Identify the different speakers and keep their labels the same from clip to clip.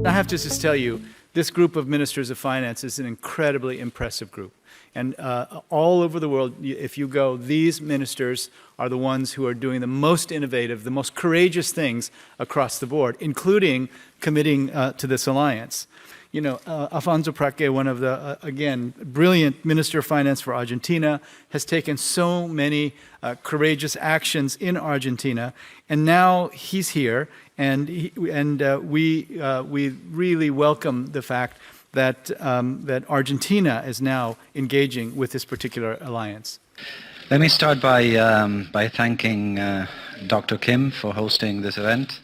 Speaker 1: I have to just tell you, this group of ministers of finance is an incredibly impressive group. And all over the world, if you go, these ministers are the ones who are doing the most innovative, the most courageous things across the board, including committing to this alliance. You know, Alfonso Prat-Gay, one of the, again, brilliant Minister of Finance for Argentina, has taken so many courageous actions in Argentina, and now he's here, and we really welcome the fact that, that Argentina is now engaging with this particular alliance.
Speaker 2: Let me start by thanking Dr. Kim for hosting this event,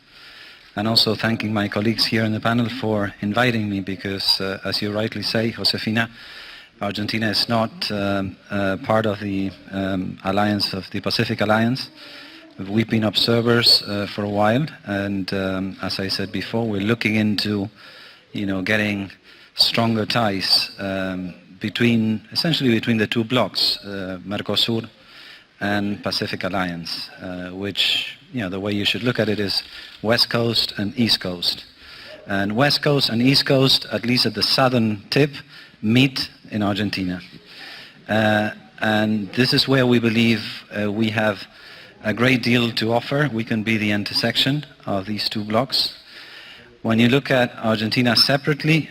Speaker 2: and also thanking my colleagues here in the panel for inviting me, because as you rightly say, Josefina, Argentina is not part of the alliance, of the Pacific Alliance. We've been observers for a while, and as I said before, we're looking into, getting stronger ties essentially between the two blocs, Mercosur and Pacific Alliance, which, the way you should look at it is West Coast and East Coast. And West Coast and East Coast, at least at the southern tip, meet in Argentina. And this is where we believe we have a great deal to offer. We can be the intersection of these two blocs. When you look at Argentina separately,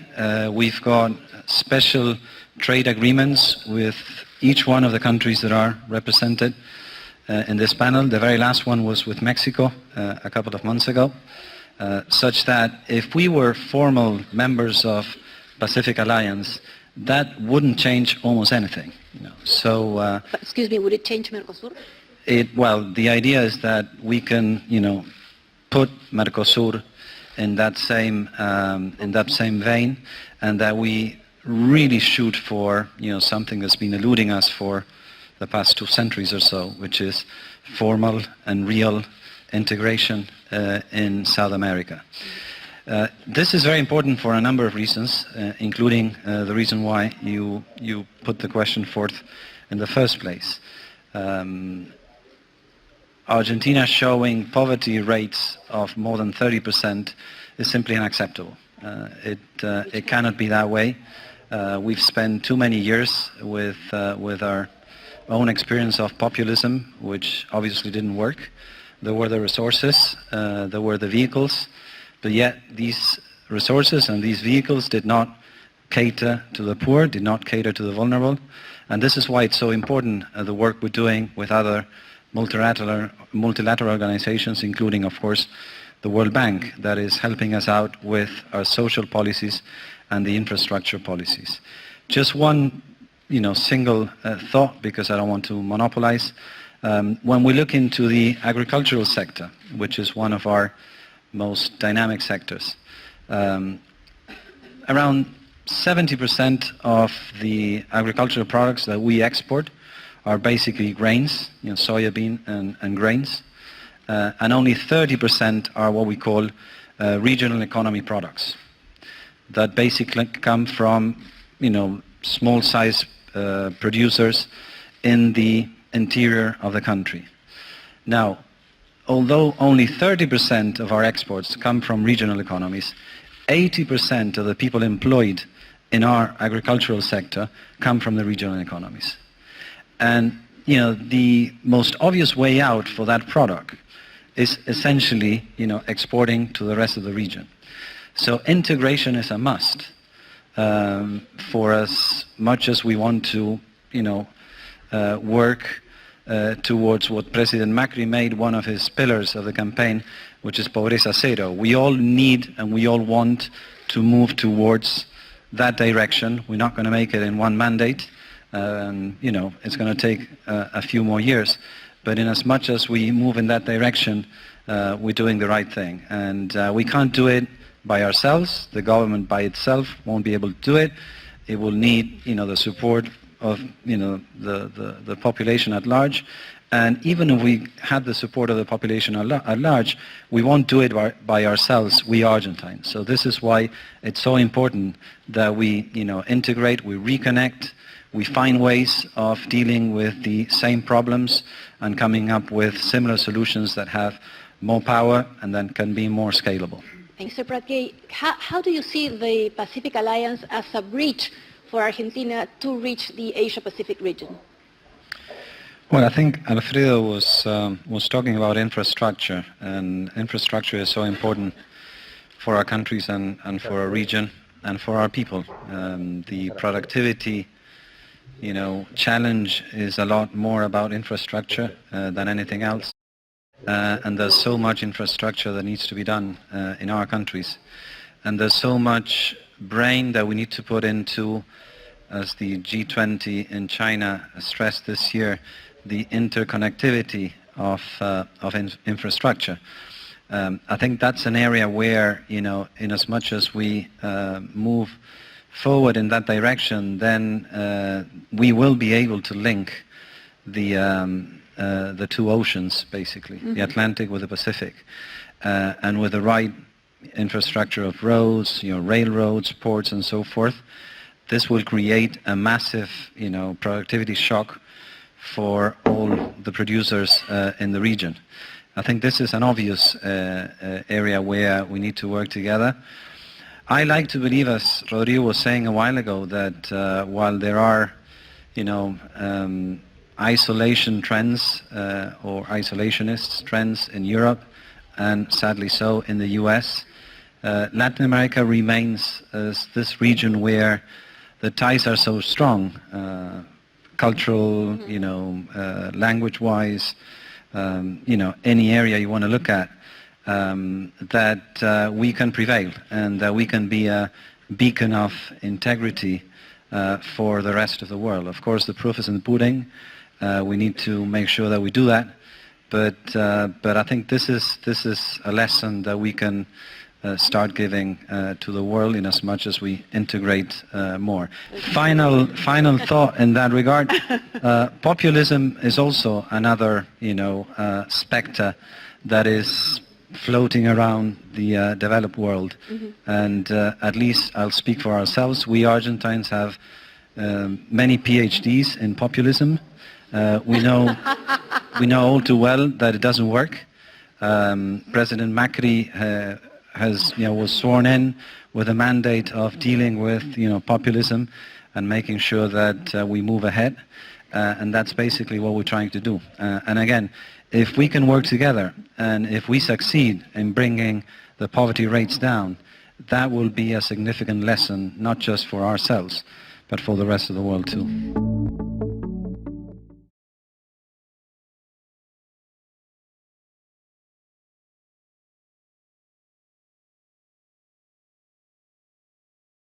Speaker 2: we've got special trade agreements with each one of the countries that are represented in this panel. The very last one was with Mexico a couple of months ago, such that if we were formal members of Pacific Alliance, that wouldn't change almost anything. So,
Speaker 3: excuse me, would it change Mercosur?
Speaker 2: Well, the idea is that we can, put Mercosur in that same vein, and that we really shoot for, something that's been eluding us for the past 2 centuries or so, which is formal and real integration in South America. This is very important for a number of reasons, including the reason why you put the question forth in the first place. Argentina showing poverty rates of more than 30% is simply unacceptable. It cannot be that way. We've spent too many years with our own experience of populism, which obviously didn't work. There were the resources, there were the vehicles, but yet these resources and these vehicles did not cater to the poor, did not cater to the vulnerable, and this is why it's so important, the work we're doing with other multilateral organizations, including, of course, the World Bank, that is helping us out with our social policies and the infrastructure policies. Just one single thought, because I don't want to monopolize. When we look into the agricultural sector, which is one of our most dynamic sectors, around 70% of the agricultural products that we export are basically grains, soybean and grains, and only 30% are what we call regional economy products that basically come from, small size producers in the interior of the country. Now, although only 30% of our exports come from regional economies, 80% of the people employed in our agricultural sector come from the regional economies. And, the most obvious way out for that product is essentially, exporting to the rest of the region. So integration is a must for as much as we want to, work towards what President Macri made one of his pillars of the campaign, which is Pobreza Cero. We all need and we all want to move towards that direction. We're not going to make it in one mandate. It's going to take a few more years. But in as much as we move in that direction, we're doing the right thing. And we can't do it by ourselves. The government by itself won't be able to do it. It will need, the support of, the population at large. And even if we had the support of the population at large, we won't do it by ourselves, we Argentines. So this is why it's so important that we, integrate, we reconnect, we find ways of dealing with the same problems and coming up with similar solutions that have more power and then can be more scalable.
Speaker 3: Mr. Prat-Gay, how do you see the Pacific Alliance as a bridge for Argentina to reach the Asia-Pacific region?
Speaker 2: Well, I think Alfredo was talking about infrastructure, and infrastructure is so important for our countries and for our region and for our people. The productivity, challenge is a lot more about infrastructure than anything else. And there's so much infrastructure that needs to be done in our countries. And there's so much brain that we need to put into, as the G20 in China stressed this year, the interconnectivity of infrastructure. I think that's an area where, in as much as we move forward in that direction, then we will be able to link the two oceans, basically, the Atlantic with the Pacific, and with the right infrastructure of roads, railroads, ports, and so forth. This will create a massive, productivity shock for all the producers in the region. I think this is an obvious area where we need to work together. I like to believe, as Rodrigo was saying a while ago, that while there are, isolation trends or isolationist trends in Europe, and sadly so in the US, Latin America remains as this region where the ties are so strong, cultural, language-wise, any area you want to look at, that we can prevail and that we can be a beacon of integrity for the rest of the world. Of course, the proof is in the pudding. We need to make sure that we do that, but I think this is a lesson that we can start giving to the world in as much as we integrate more. Final thought in that regard. Populism is also another specter that is floating around the developed world, and at least I'll speak for ourselves. We Argentines have many PhDs in populism. We know all too well that it doesn't work. President Macri was sworn in with a mandate of dealing with populism and making sure that we move ahead, and that's basically what we're trying to do. And again, if we can work together and if we succeed in bringing the poverty rates down, that will be a significant lesson not just for ourselves but for the rest of the world too.